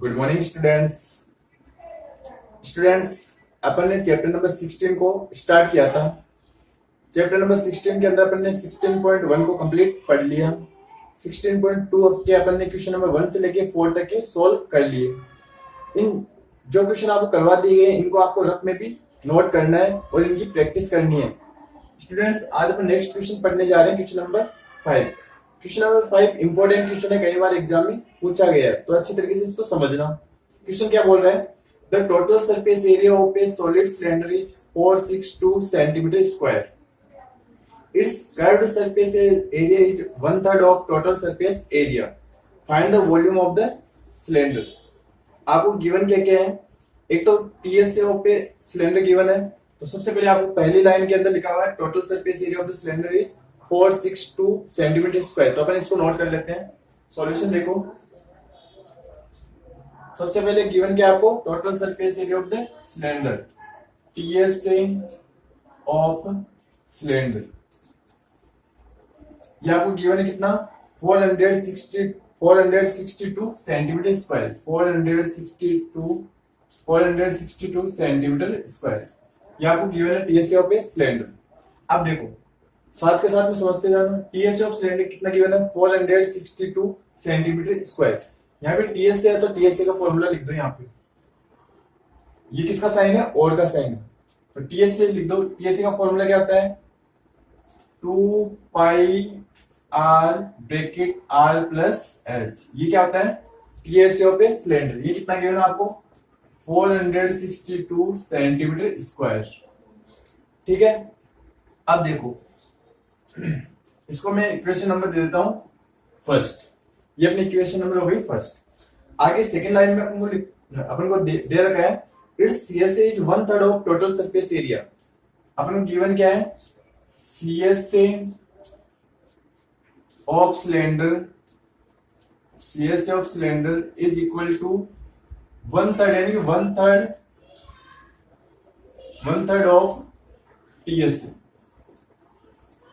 Good morning students. Students, अपन ने chapter number 16 को start किया था। चैप्टर नंबर 16 के अंदर अपन ने 16.1 को कंप्लीट पढ़ लिया। 16.2 के अपन ने क्वेश्चन नंबर 1 से लेके 4 तक के सोल्व कर लिए। इन जो क्वेश्चन आपको करवा दिए गए इनको आपको रफ में भी नोट करना है और इनकी प्रैक्टिस करनी है। स्टूडेंट्स, आज अपन नेक्स्ट क्वेश्चन पढ़ने जा रहे हैं, question number 5। Question number 5 important question है, कई बार एग्जाम में पूछा गया है, तो अच्छी तरीके से इसको समझना। क्वेश्चन क्या बोल रहा है? The total surface area of A solid cylinder is 462 centimetre square. Its curved surface area is 1/3 of total surface area. Find the volume of the cylinder. आपको गिवन क्या क्या है? एक तो TSA of a cylinder given है, तो सबसे पहले आपको पहली लाइन के अंदर लिखा हुआ है total surface area of the cylinder is 462 centimetre square. तो अपन इसको नोट कर लेते हैं। सॉल्यूशन देखो, सबसे पहले गिवन क्या आपको? Total surface area of the cylinder, TSA of cylinder, ये आपको गिवन है कितना? 462 सेंटीमीटर स्क्वायर। 462 सेंटीमीटर स्क्वायर, ये आपको गिवन है टीएसए ऑफ ए सिलेंडर। अब देखो, साथ के साथ में समझते जाना। टीएसए ऑफ सिलेंडर कितना गिवन है? 462 सेंटीमीटर स्क्वायर। यहाँ पे टीएसए है तो टीएसए का फॉर्मूला लिख दो। यहाँ पे ये किसका साइन है? और का साइन है, तो टीएसए लिख दो। टीएसए का फॉर्मूला क्या होता है? 2 pi r bracket r plus h. ये क्या होता है? TSA of a cylinder. ये कितना गिवन है आपको? 462 सेंटीमीटर स्क्वायर। ठीक है, अब देखो, इसको मैं इक्वेशन नंबर दे देता हूं फर्स्ट। ये अपनी इक्वेशन नंबर हो गई फर्स्ट। आगे सेकंड लाइन में अपन को दे रखा है it's CSA is 1/3 of total surface area. अपन को गिवन क्या है? CSA of cylinder, CSA of cylinder is equal to 1/3, यानी 1/3 ऑफ टीएसए।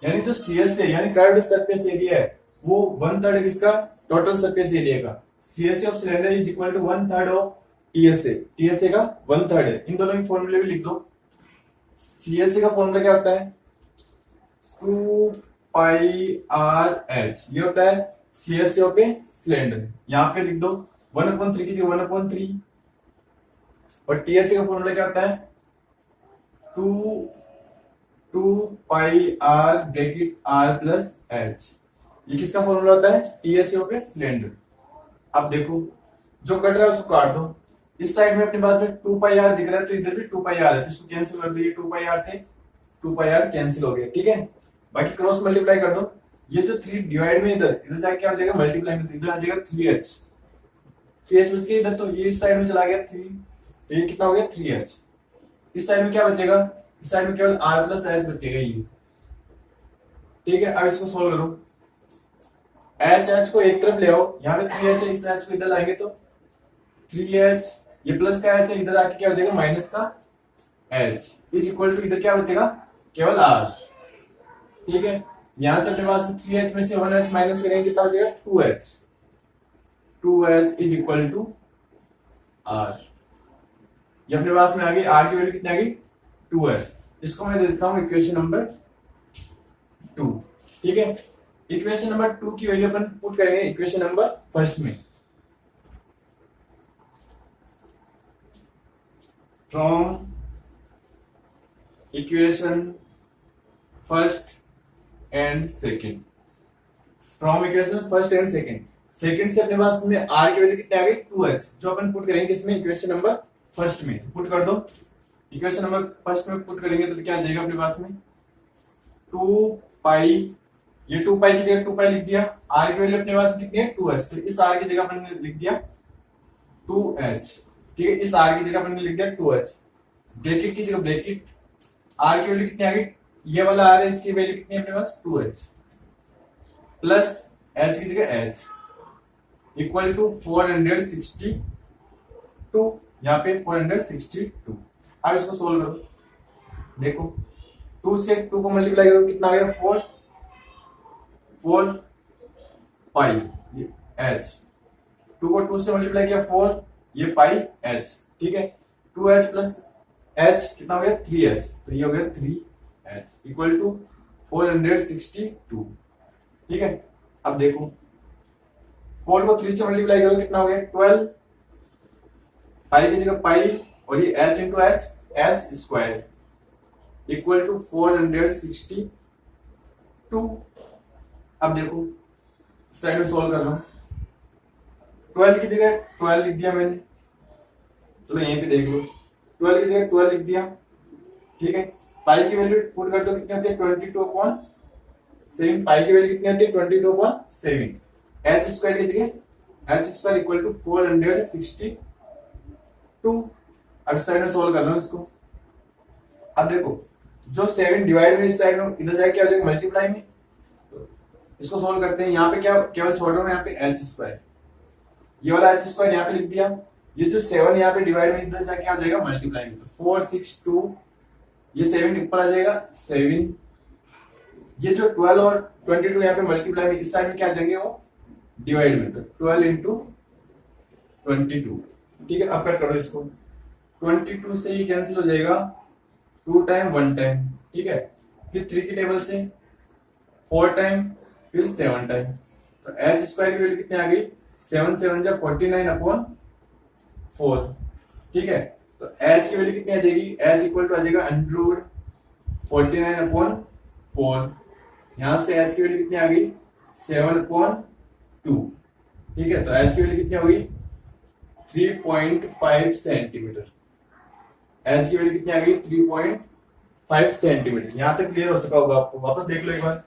यानी जो सीएसए यानी कर्व्ड सरफेस एरिया है वो 1/3 किसका? टोटल सरफेस एरिया का। CSA of cylinder is equal to 1/3 of TSA. TSA का 1/3 है। इन दोनों के फॉर्मूले भी लिख दो। सीएसए का फॉर्मूला क्या होता है? 2 पाई आर एच, ये होता है सीएसए ऑफ ए सिलेंडर। यहां पे लिख दो 1/3 की जगह 1/3। और टीएसए का फॉर्मूला क्या होता है? 2 pi r bracket r plus h. ये किसका फॉर्मूला होता है? TSA of a cylinder. अब देखो, जो कट रहा है उसको काट दो। इस साइड में अपने पास में 2 पाई आर दिख रहा है, तो इधर भी 2 पाई आर है, तो इसको कैंसिल कर दो। ये 2 पाई आर से 2 पाई आर कैंसिल हो गया। ठीक है, बाकी क्रॉस मल्टीप्लाई कर दो। ये जो 3 डिवाइड में इधर जाके क्या हो जाएगा? मल्टीप्लाई में इधर आ जाएगा 3h। 3h बच गया इधर, तो ये इस साइड में चला गया 3, तो ये कितना हो गया? 3h। इस साइड में क्या बचेगा? इस साइड में केवल r प्लस h बचेगा ये। ठीक है, अब इसको सोल्व करो। h को एक तरफ ले आओ, यहाँ पे 3h है, इस h को इधर लाएंगे तो 3h, ये प्लस का h है, इधर आके क्या हो जाएगा? माइनस का h इज इक्वल टू इधर क्या बचेगा? केवल r। ठीक है, यहां से अपने पास 3h में से 1h माइनस करेंगे, कितना बचेगा? 2h। 2h is equal to r। ये अपने पास में आ गई, r की वैल्यू कितनी आ गई? 2h। इसको मैं दे देता हूं इक्वेशन नंबर 2। ठीक है, इक्वेशन नंबर 2 की वैल्यू अपन पुट करेंगे इक्वेशन नंबर फर्स्ट में। From equation first and second, from equation first and second. Second से अपने पास में r की वैल्यू कितनी आ गई? 2h, जो अपन पुट करेंगे किसमें? इक्वेशन नंबर फर्स्ट में। पुट कर दो। इक्वेशन नंबर फर्स्ट में पुट करेंगे तो क्या आ जाएगा अपने पास में? 2 पाई, ये 2 पाई की जगह 2 पाई लिख दिया। r की वैल्यू अपने पास कितनी है? 2h, तो इस r की जगह अपन ने लिख दिया 2h। ठीक है, इस r की जगह अपन ने लिख दिया 2h। ब्रैकेट की जगह ब्रैकेट, r की वैल्यू कितनी आ गई? ये वाला r है, इसकी वैल्यू कितनी है अपने पास? 2h प्लस h की जगह h इक्वल टू 462। यहाँ पे 462। अब इसको सोल्व करो। देखो, 2 से 2 को मल्टीप्लाई करो, कितना आ गया? 4 पाई एच। 2 को 2 से मल्टीप्लाई किया 4, ये पाई एच, ठीक है। 2h प्लस एच कितना हो गया 3h, तो ये हो गया 3h इक्वल टू 462, ठीक है। अब देखो 4 को 3 से मल्टीप्लाई करो कितना हो गया 12, पाई की जगह पाई और ये h into H, H square equal to 462। अब देखो साइड में सोल्व कर रहा हूं, 12 की जगह 12 लिख दिया मैंने, चलो यहीं पे देख लो, 12 की जगह 12 लिख दिया, ठीक है। पाई की वैल्यू पुट कर दो, कितनी आती है 22/7, पाई की वैल्यू कितनी आती है 22/7, एच स्क्वायर की जगह एच स्क्वायर इक्वल टू 462। अब साइड में सोल्व कर लो इसको। अब देखो जो 7 डिवाइड में इस साइड में इधर जाके क्या हो जाएगा मल्टीप्लाई में, तो इसको सोल्व करते हैं। यहाँ पे क्या केवल छोड़ रहा हूं, यहाँ पे एच स्क्वायर, ये वाला एच स्क्वायर यहाँ पे लिख दिया, ये जो 7 यहाँ पे डिवाइड में इधर जाके आ जाएगा मल्टीप्लाई में, तो 462, ये 7 ऊपर आ जाएगा 7, ये जो 12 और 22 यहाँ पे मल्टीप्लाई में इस साइड में क्या आ जाएंगे वो डिवाइड में, तो 12 इंटू 22, ठीक है। अब कट करो इसको, 22 से ही कैंसिल हो जाएगा, 2 टाइम 1 टाइम, ठीक है। फिर 3 की टेबल से 4 टाइम, फिर 7 टाइम, तो एच स्क्वायर की वैल्यू कितनी आ गई 7 7 जा 49/4, ठीक है। तो एच की वैल्यू कितनी आ जाएगी, एच इक्वल टू आ जाएगा अंडर 49/4, यहां से एच की वैल्यू कितनी आ गई 7/2, ठीक है। तो एच की वैल्यू कितनी होगी 3.5 सेंटीमीटर, एच की वैल्यू कितनी आ गई 3.5 सेंटीमीटर। यहां तक क्लियर हो चुका होगा आपको, वापस देख लो एक बार।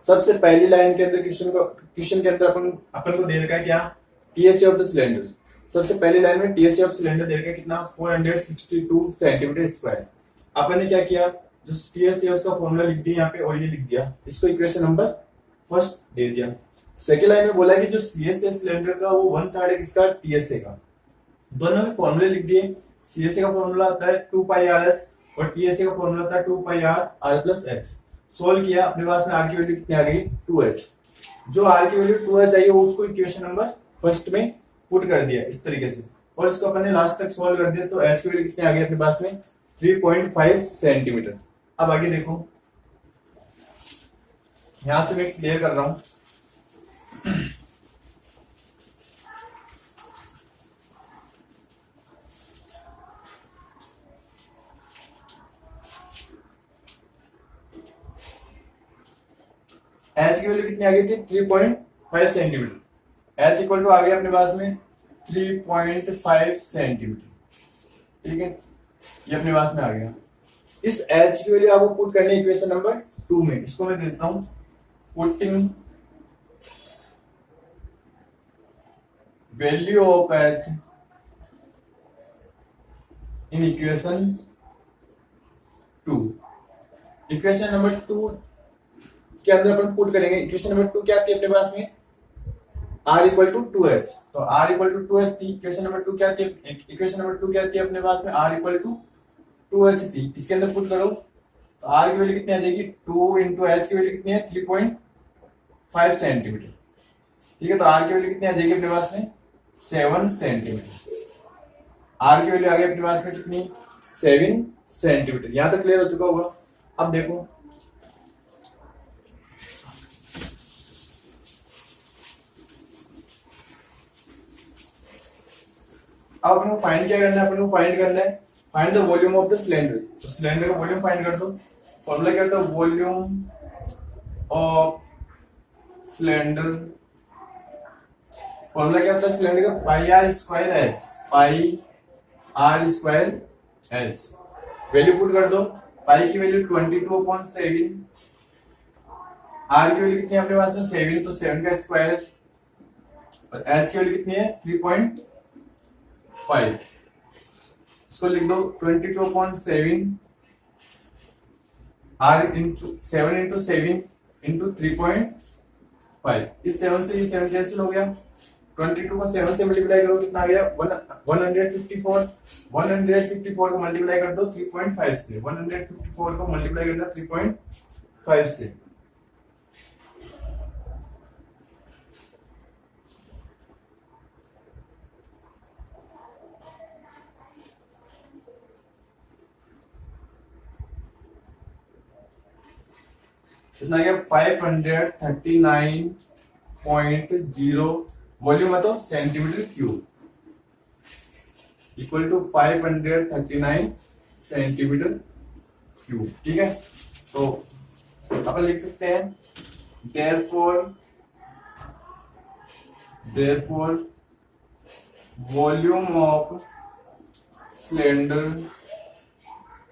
सबसे पहली लाइन के अंदर क्वेश्चन के अंदर अपन को दे रखा है क्या टीएससी ऑफ द सिलेंडर। सबसे पहली लाइन में टीएससी ऑफ सिलेंडर दे रखा है कितना 462 सेंटीमीटर स्क्वायर। अपन ने क्या किया, जो टीएससी है उसका फॉर्मूला लिख दिया यहाँ पे और ये लिख दिया, इसको इक्वेशन नंबर फर्स्ट दे दिया। सेकेंड लाइन में बोला कि जो सीएससी सिलेंडर का वो 1/3 है किसका टीएससी का, दोनों के फॉर्मूले लिख दिए। सीएससी का फॉर्मूला आता है 2πRh और टीएससी का फॉर्मूला आता है 2πr+h। सोल्व किया, अपने पास में आर की वैल्यू कितनी आ गई 2h, जो आर की वैल्यू 2h आई है उसको इक्वेशन नंबर फर्स्ट में पुट कर दिया इस तरीके से, और इसको अपन ने लास्ट तक सोल्व कर दिया, तो एच की वैल्यू कितनी आ गई अपने पास में 3.5 सेंटीमीटर। अब आगे देखो, यहां से मैं क्लियर कर रहा हूं। एच की वैल्यू कितनी आ गई थी 3.5 सेंटीमीटर, एच इक्वल टू आ गया अपने पास में 3.5 सेंटीमीटर, ठीक है। ये अपने पास में आ गया। इस एच की वैल्यू आपको पुट करनी है इक्वेशन नंबर 2 में, इसको मैं देता हूं putting value of H in equation 2। Equation number 2 के अंदर अपन पुट करेंगे। इक्वेशन नंबर 2 क्या आती है अपने पास में r इक्वल टू 2h, तो r इक्वल टू 2h थी। इक्वेशन नंबर 2 क्या आती है, इक्वेशन नंबर 2 क्या आती है अपने पास में r इक्वल टू 2h थी। इसके अंदर पुट करो तो r की वैल्यू कितनी आ जाएगी 2 इंटू h की वैल्यू कितनी है 3.5 सेंटीमीटर, ठीक है। तो r की वैल्यू कितनी आ जाएगी अपने पास में 7 सेंटीमीटर, r की वैल्यू आ गई अपने पास में कितनी 7 सेंटीमीटर। यहां तक क्लियर हो चुका होगा। अब देखो अब अपन को फाइंड क्या करना है, अपन को फाइंड करना है find the volume of the cylinder. तो सिलेंडर का वॉल्यूम फाइंड कर दो। फॉर्मूला क्या होता है वॉल्यूम ऑफ सिलेंडर, फॉर्मूला क्या होता है सिलेंडर का pi r square h, pi r square h. Value put कर दो, पाई की वैल्यू 22/7, आर की वैल्यू कितनी है अपने पास में 7, तो 7 का स्क्वायर, और एच की वैल्यू कितनी है 3.5, इसको लिख दो 22/7 r इंटू 7 इंटू 7 इंटू 3.5। इस 7 से ये 7 कैंसिल हो गया, 22 को 7 से मल्टीप्लाई करो कितना आ गया 154, 154 को मल्टीप्लाई कर दो 3.5 से, 154 को मल्टीप्लाई करना 3.5 से, कितना गया 539.0 वॉल्यूम है तो centimetre cube equal to 539 centimetre cube. ठीक है, तो अपन लिख सकते हैं therefore volume of cylinder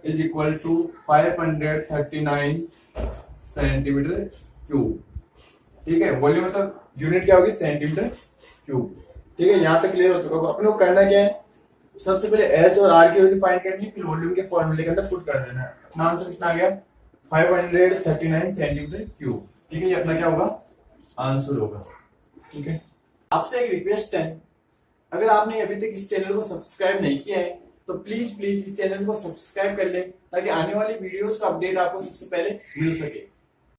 is equal to 539 centimetre cube. ठीक है, वॉल्यूम मतलब यूनिट क्या होगी सेंटीमीटर क्यूब। ठीक है, यहां तक क्लियर हो चुका होगा। अपने को करना क्या है, सबसे पहले एच और आर की वैल्यू फाइंड करनी है, फिर वॉल्यूम के फॉर्मूले के अंदर पुट कर देना है। अपना आंसर कितना आ गया 539 सेंटीमीटर क्यूब। ठीक है, ये अपना क्या होगा आंसर होगा। ठीक है, आपसे एक रिक्वेस्ट है, अगर आपने अभी तक इस चैनल को सब्सक्राइब नहीं किया है तो प्लीज इस चैनल को सब्सक्राइब कर लें ताकि आने वाली वीडियोस का अपडेट आपको सबसे पहले मिल सके।